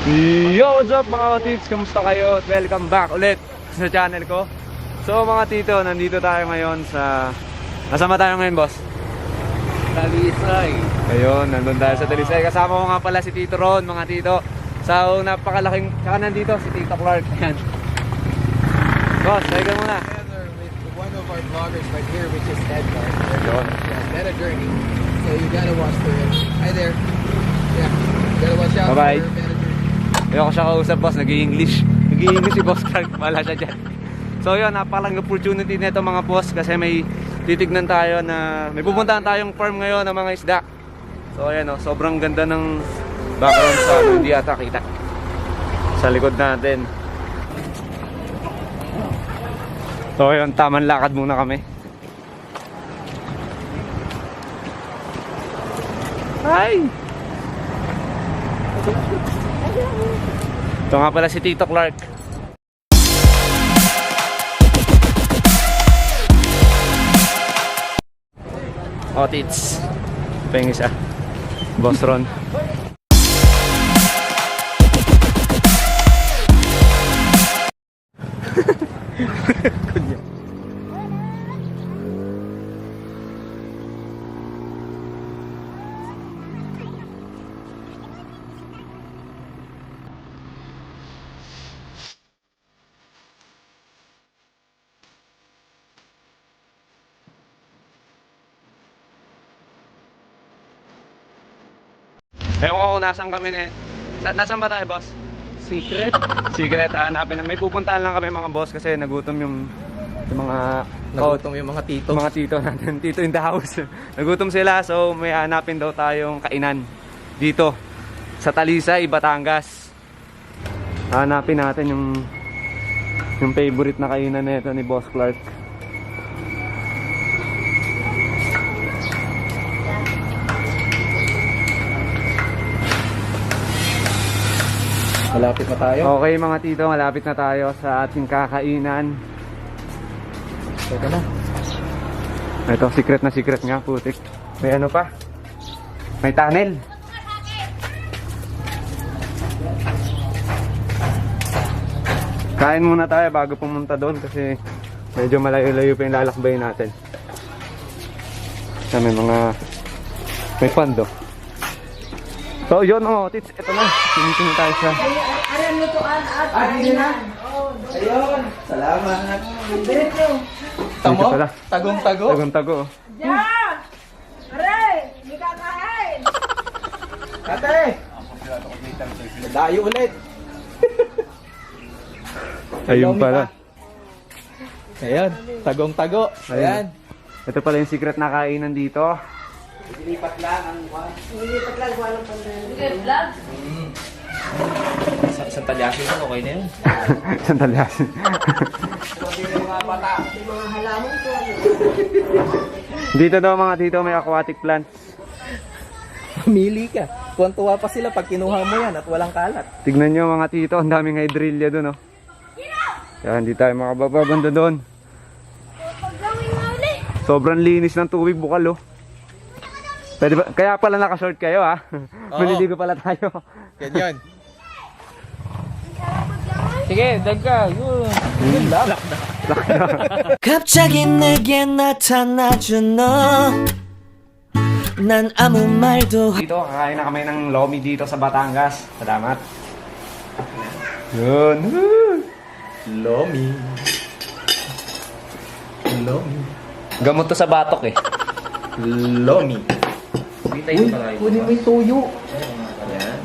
Yo, what's up mga tips? Kamusta kayo? At welcome back ulit sa channel ko. So mga tito, nandito tayo ngayon sa... Nasaan ba tayo ngayon, boss? Talisay. Ayun, nandun tayo sa Talisay. Kasama ko nga pala si Tito Ron, mga tito. So napakalaking... Saka nandito si Tito Clark. Ayan. Boss, tayo ka muna. With one of our vloggers right here, which is Edgar. Ayun. Yeah, Meta Journey. So you gotta watch for him. Hi there. Yeah, you gotta watch out Bye-bye. for Meta Journey. Ayoko siya kausap, boss. Nag-i-English. Nag-i-English si Boss Clark. Wala siya dyan. So yun, napakalang opportunity nito mga boss. Kasi may titignan tayo na... May pupuntahan tayong farm ngayon ng mga isda. So ayan o, sobrang ganda ng background sa hindi ata kita. Sa likod natin. So yun, tamang lakad muna kami. Hi! Ito nga pala si Tito Clark. Oh, tits. Ito yung isa. Boss Ron. Ewan ko kung nasaan kami na. Nasaan ba tayo, boss? Secret? Secret, hanapin na. May pupuntahan lang kami mga boss kasi nagutom yung mga... Nagutom yung mga tito. Mga tito natin. Tito in the house. Nagutom sila, so may hanapin daw tayong kainan dito sa Talisay, Batangas. Hanapin natin yung favorite na kainan nito ni Boss Clark. Malapit na tayo. Okay mga tito, malapit na tayo sa ating kakainan. Teka na. Ito, secret na secret nga, putik. May ano pa? May tunnel. Kain muna tayo bago pumunta doon kasi medyo malayo-layo pa yung lalakbayin natin. May mga... May pando. So yun o, tits, ito na. Sinito na tayo sa... Aran lutuan at Hindi na. Ayun. Salamat. Tamo? Dito pala. Tagong-tago. Tagong-tago. Diyan! Aray! Hindi ka kain! Ate! Dayo ulit. Ayun pala. Ayan. Tagong-tago. Ayan. Ito pala yung secret na kainan dito. Dilipat lang ang one. Hindi pa lang walang pandang. Sige, vlog! Sa talyasin mo, okay na yun. Sandalasin. Mga bata. Yung mga halaman ko. Dito daw mga tito may aquatic plants. Pamili ka. Tuwan-tuwa pa sila pag kinuha mo yan at walang kalat. Tignan nyo mga tito, ang daming hydrilla doon oh. Kaya hindi tayo makababanda doon. Sobrang linis ng tubig bukal oh. Pwede ba? Kaya pala nakashort kayo ha. Oo. Maliligo pala tayo. Ganyan. Sige, dag ka. Yun lang. 갑자기 내게 나타나준 너. 난 아무 말도 Dito, kakain na kami ng lomi dito sa Batangas. Salamat. Yun. Lomi. Lomi. Gamot to sa batok eh. Lomi. Uy, Kunin mo yung tuyo. Ayan.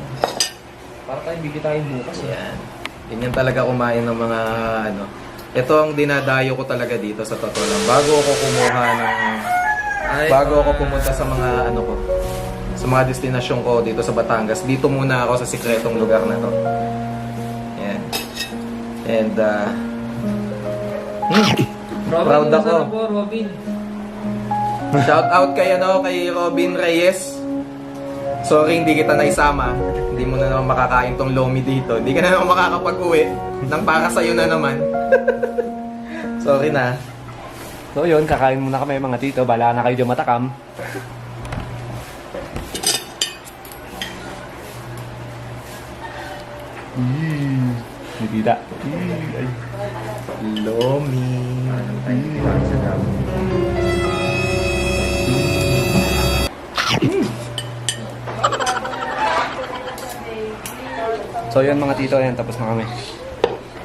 Para tayo bigyan tayo bukas. Ayan. Ganyan talaga kumain ng mga ano. Ito ang dinadayo ko talaga dito sa totoo lang. Bago ako kumuha ng... Bago ako pumunta sa mga ano ko. Sa mga destinasyon ko dito sa Batangas. Dito muna ako sa sikretong lugar na to. Ayan. And proud ako. Shout out kay Robin Reyes. Sorry hindi kita naisama. Hindi mo na naman makakain tong lomi dito. Hindi ka na naman makakapag-uwi nang para sa'yo na naman. Sorry na. So yun, kakain muna kami mga tito. Bala na kayo dyan matakam. Hindi tita. Lomi. So yun mga tito, ayan, tapos na kami.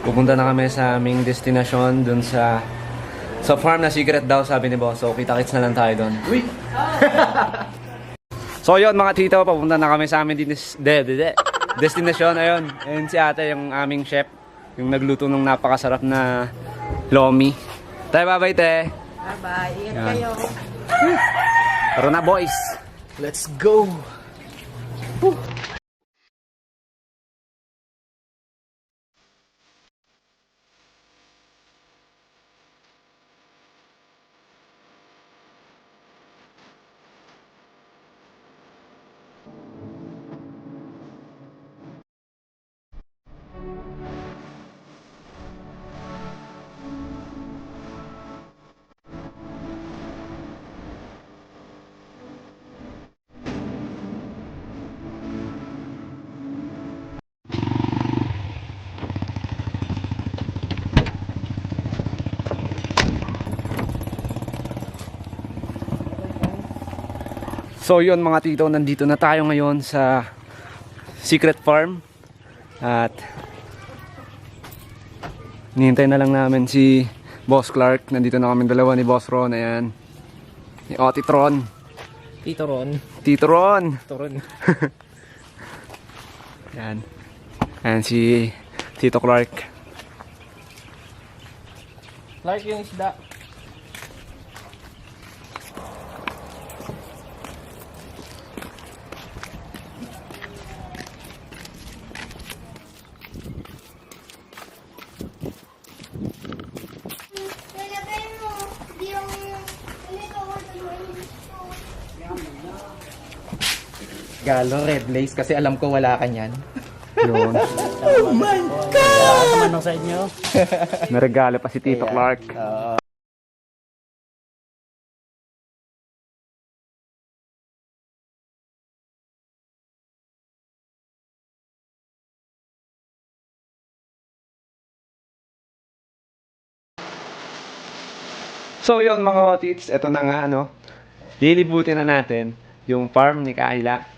Pupunta na kami sa aming destinasyon dun sa farm na secret daw, sabi ni boss. So kita-kits na lang tayo dun. Uy! So yun mga tito, papunta na kami sa aming destinasyon. Ayun, ayun si ate, yung aming chef. Yung nagluto ng napakasarap na lomi. Tayo, bye-bye te. Bye-bye. Ingat Yan. kayo. Tara na boys. Let's go! So yun mga tito, nandito na tayo ngayon sa secret farm. At nihintay na lang namin si Boss Clark. Nandito na kami dalawa ni Boss Ron. Ayan. Ni Otitron. Tito Ron. Tito Ron. Toron. Ayan. Ayan si Tito Clark. Like yung isda. Galong red lace kasi alam ko wala ka niyan. Yun. Manong sa inyo. May regalo pa si Tito Clark. So yun mga otits, eto na nga ano, lilibutin na natin yung farm ni Kayla.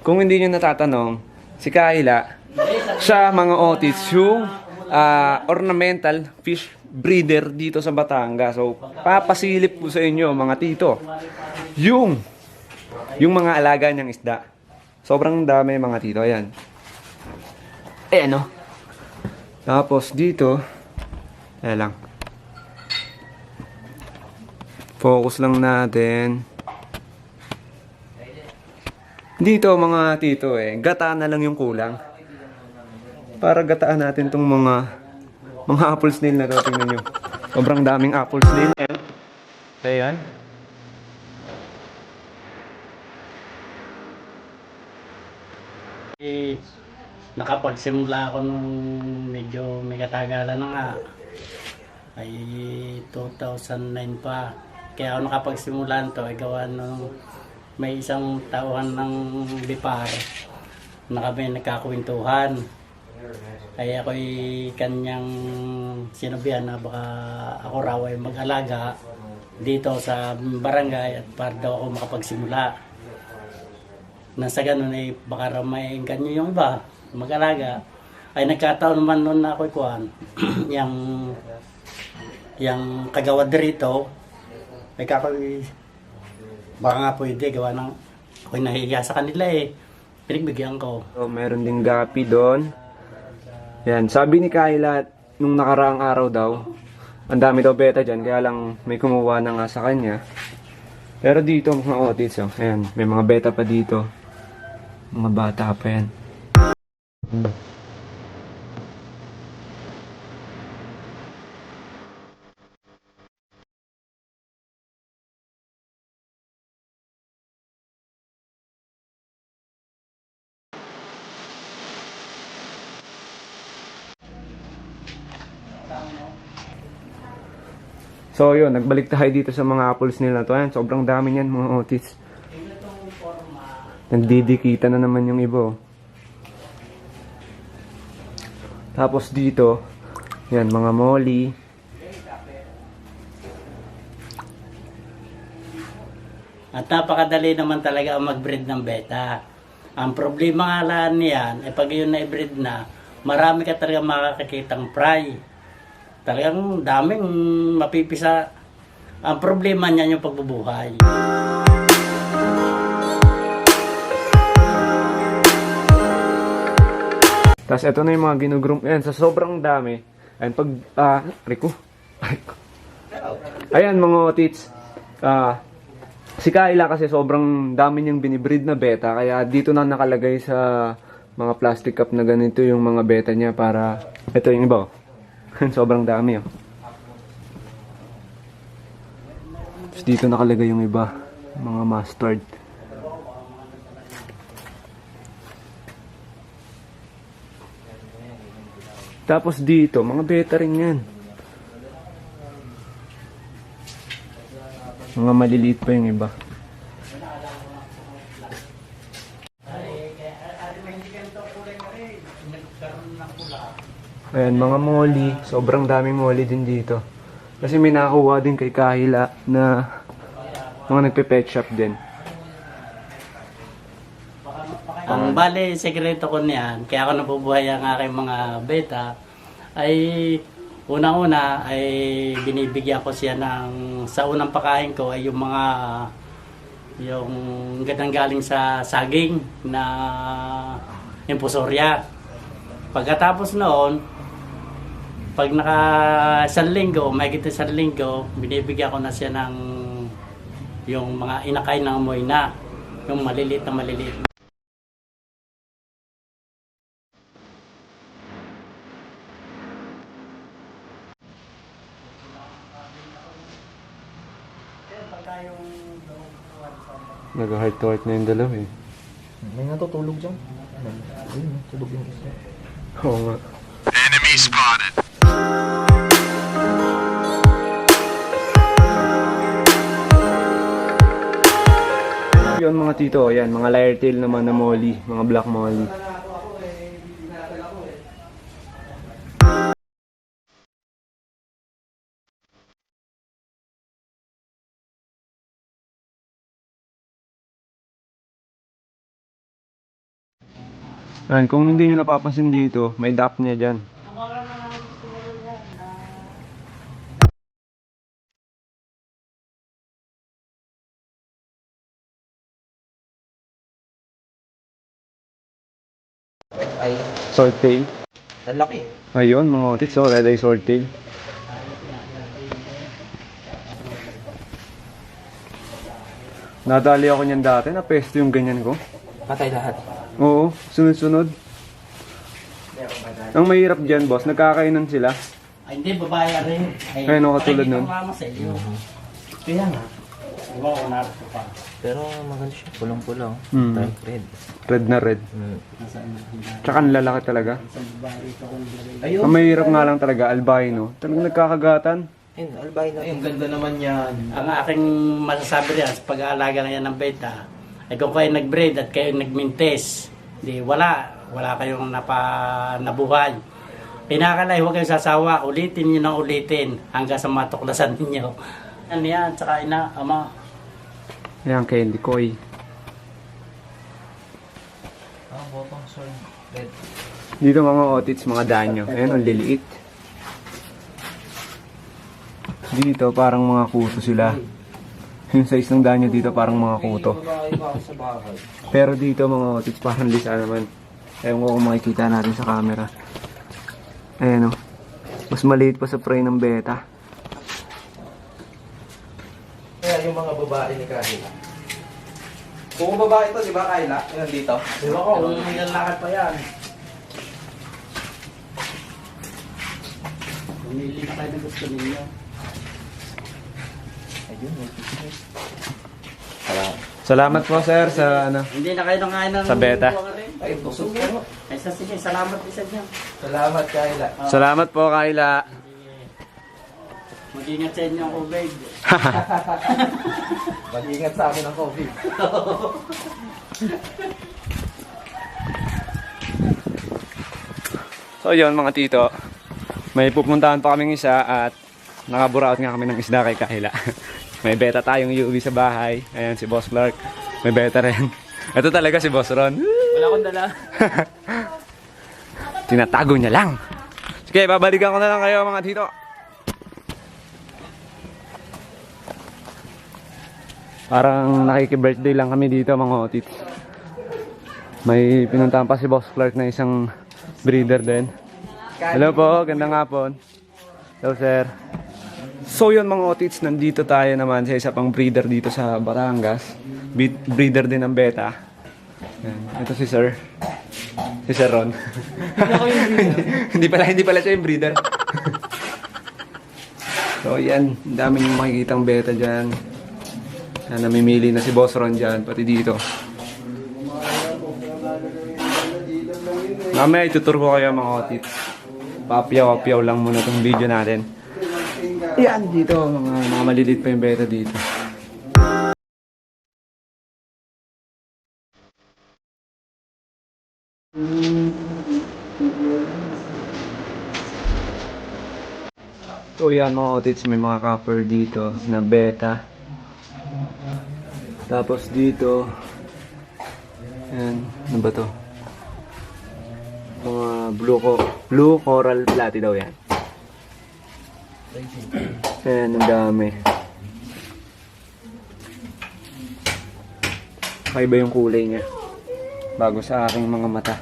Kung hindi nyo natatanong, si Kayla, siya mga otits, yung ornamental fish breeder dito sa Batangas. So papasilip po sa inyo mga tito, yung mga alaga niyang isda. Sobrang dami mga tito, ayan. Ano? Tapos dito, ayan lang. Focus lang natin. Dito mga tito gata na lang yung kulang. Para gataan natin tong mga apple snail na to. Tingnan nyo. Sobrang daming apple snail. So yan. Nakapagsimula ako nung medyo may katagalan na nga. Ay 2009 pa. Kaya ako nakapagsimula nito ay gawa nung may isang tauhan ng bipar na kami nagkakwentuhan. Ay ako'y kanyang sinabihan na baka ako raw ay mag-alaga dito sa barangay at para daw ako makapagsimula. Nang sa ganun ay baka raw may kanyo yung iba mag-alaga. Ay nagkataon naman noon na ako'y kuhan yung kagawad rito ay kakoy baka nga pwede gawa ng ako'y nahihiya sa kanila pinagbigyan ko. So meron ding gapi doon. Yan, sabi ni Kayla nung nakaraang araw daw, ang dami daw beta dyan, kaya lang may kumuha na nga sa kanya. Pero dito mga otits, ayan, may mga beta pa dito. Mga bata pa yan. So yun, nagbalik tayo dito sa mga apples nila to. Ayan, sobrang dami niyan mga otis. Nagdidikita na naman yung iba. Tapos dito, yan, mga molly. At napakadali naman talaga ang mag-breed ng beta. Ang problema nga lang niyan, ay pag yun na-breed na, marami ka talaga makakakitang fry. Talagang daming mapipisa. Ang problema niyan yung pagbubuhay. Tapos ito na yung mga ginugroom. Ayan, sa sobrang dami. Ayan, pag, Rico. Ayan, mga otits. Si Kayla kasi sobrang dami niyang binibreed na beta. Kaya dito na nakalagay sa mga plastic cup na ganito yung mga beta niya para... Ito yung iba. Sobrang dami. Oh. Tapos dito nakalagay yung iba. Mga mustard. Tapos dito, mga beta rin yan. Mga maliliit pa yung iba. Ayan, mga molly. Sobrang daming molly din dito. Kasi may nakakuha din kay Kahila na mga nagpe-pet shop din. Ang bale, sekreto ko niyan, kaya ako nabubuhay ang aking mga beta, ay unang-una ay binibigyan ko siya ng, sa unang pakain ko ay yung gandang galing sa saging na impusorya. Pagkatapos noon, pag naka isang linggo, mahigit isang linggo, binibigyan ko na siya ng yung mga inakain ng amoy na, yung maliliit na maliliit. Nag-heart to heart na yung dalawa eh. May natutulog dyan. Ayun, tulog yung isa. Oo nga. Yun mga tito, yan, mga lyre tail naman na molly, mga black molly. Ayan, kung hindi nyo napapansin dito, may dap niya dyan. Ay, Swordtail. lalaki. Ayun, mga otits, oh, red eye swordtail. Nadali ako niyan dati, napesto yung ganyan ko. Patay lahat. Oo, sunod-sunod. Ang mahirap dyan, boss, nagkakainan sila. Ay, hindi, babae rin. Ay, no, katulad nun. Sa iyo. Kaya nga. Diba, kunarap ko pa. Pero maganda siya. Pulang-pulang. Mm. Dark red. Red na red. Nasaan na sila? Tsaka ang lalaki talaga. Sa babae ito kung galing. Ayun. Ang mahirap nga lang talaga, albino. Talagang nagkakagatan. Ayun, albino. Ayun, ganda naman yan. Ang aking masasabi riyan sa pag-aalaga na yan ng beta, ay kung kayo nag-breed at kayo nag-mintes, di wala kayong nabuhay. Pinakalay, huwag kayong sasawa, ulitin nyo ng ulitin hanggang sa matuklasan ninyo. Ano yan, tsaka ama. Ayan, candy koi. Botong sword. Red. Dito mga otits, mga danyo. Ayan, ang liliit. Dito, parang mga kuto sila. Yung size ng danyo dito, parang mga kuto. Sa bahay. Pero dito, mga otits, parang lisa naman. Ewan ko kung makikita natin sa camera. Ayan o. Mas maliit pa sa prey ng beta. Kaya yung mga babae ni Kahila. Kung babae ito, di ba Kahila? Yan dito. Di ba ko, kung may lalakad pa yan. Pumili na kayo na gusto ninyo. Ayun, Salamat po, sir, sa ano. Hindi na kayo nangain ng Sa beta. ay, busog ko. Ay, sige, salamat isa niyo. Salamat Kahila. Salamat po, Kayla. Mag-ingat sa inyo ang COVID. Mag-ingat sa amin ang COVID. So yun mga tito, may pupuntahan pa kaming isa at nakaburaot nga kami ng isda kay Kahila. May beta tayong UV sa bahay. Ayan si Boss Clark, may beta rin. Ito talaga si Boss Ron. Wala akong dala. Tinatago niya lang. Sige, babalikan ko na lang kayo mga tito. Parang nakiki-birthday lang kami dito mga otits. May pinuntahan pa si Boss Clark na isang breeder din. Hello po, gandang hapon. Hello sir. So yun mga otits, nandito tayo naman sa isa pang breeder dito sa Batangas. Breeder din ng beta. Yan. Ito si sir. Si Sir Ron. hindi pala siya yung breeder. So yan, daming makikitang beta dyan. Namimili na si Boss Ron dyan, pati dito. Mamaya itutur ko kayo mga otits. Papiyaw-papiyaw lang muna itong video natin. Yan dito, mga maliliit pa yung beta dito. So yan mga otits, may mga copper dito na beta. Tapos dito, yan, ano ba to? Mga blue coral platy daw yan. Ayan, ang dami. Kakaiba yung kulay niya. Bago sa aking mga mata.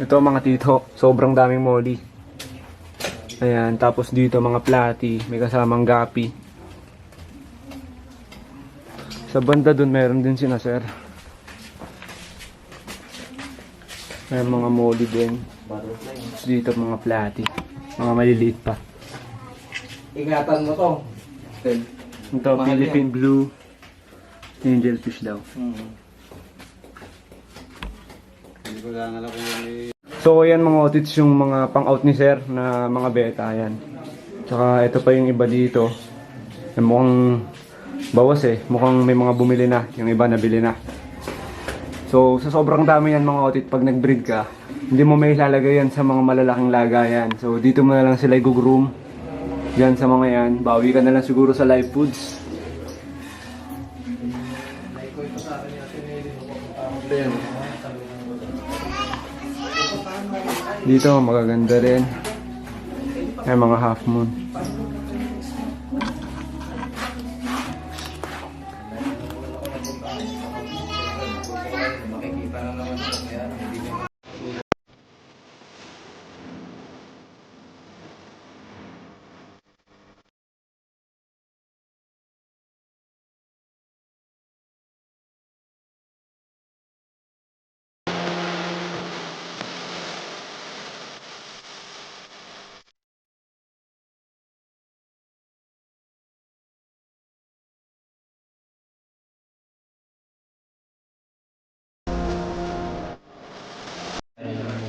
Ito mga tito, sobrang daming molly. Ayan, tapos dito mga platy, may kasamang gapi. Sa banda dun meron din sina sir. May mga molly din. Tapos dito mga platy. Mga maliliit pa. Ingatan mo to. Ito, Philippine Blue Angelfish daw. So ayan mga otits yung mga pang-out ni sir na mga beta. Ayan. Tsaka ito pa yung iba dito. Mukhang bawas eh. Mukhang may mga bumili na. Yung iba nabili na. So sa sobrang dami yan mga otit, pag nag-breed ka, hindi mo may ilalagay yan sa mga malalaking lagayan. So dito mo na lang sila i-groom. Yan sa mga yan. Bawi ka na lang siguro sa live foods. Dito magaganda rin. Ay mga half moon.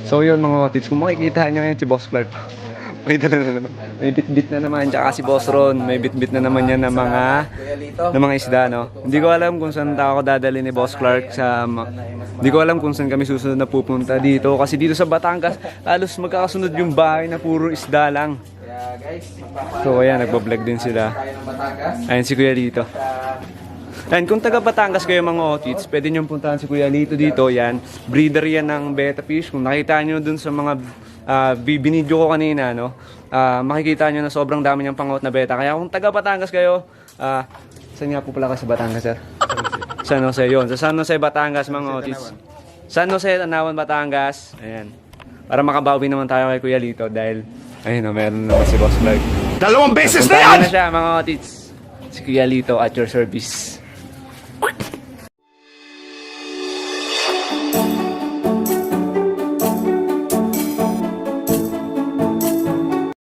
So yun mga otits, kung makikita nyo ngayon si Boss Clark, may dala na naman. May bit-bit na naman, tsaka si Boss Ron, may bit-bit na naman yan ng mga isda, no? Hindi ko alam kung saan ako dadali ni Boss Clark hindi ko alam kung saan kami susunod na pupunta dito. Kasi dito sa Batangas, halos magkakasunod yung bahay na puro isda lang. So ayan, nagbablog din sila. Ayan si Kuya Lito. And kung taga Batangas kayo mga otits, pwede nyo puntahan si Kuya Lito dito. Yan, breeder yan ng beta fish. Kung nakita nyo dun sa mga binidyo ko kanina, no, makikita nyo na sobrang dami niyang pangot na beta. Kaya kung taga Batangas kayo, saan nga po pala kayo sa Batangas, sir? San Jose yun. Sa San Jose, Batangas mga otits. San Jose, Tanawan, Batangas. Ayan. Para makabawi naman tayo kay Kuya Lito dahil, ayun, meron naman si Boss Vlog. 2 beses na yan! Puntahan na siya mga otits. Si Kuya Lito at your service.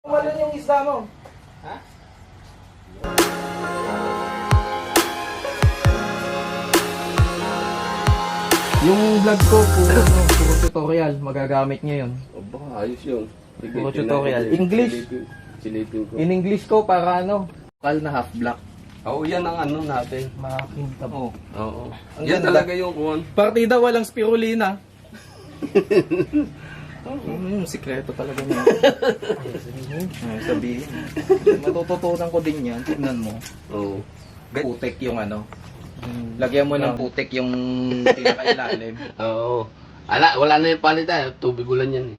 Walan yung isda mo. Ha? Yung vlog ko, puro tutorial. Magagamit niya yun. Ayos yun. Puro tutorial. English. Silipin ko. In English ko para ano, lokal na half black. Oo, yan ang ano natin. Makakintab mo. Oo. Ang Yan ganda. talaga yung kuwan. Partida walang spirulina. Sikreto talaga niya. Sabihin. Matututunan ko din yan. Tignan mo. Oo. Putik yung ano. Lagyan mo ng putik yung pinakailalim. Oo. Wala na yung palitan. Tubig ulan yan eh.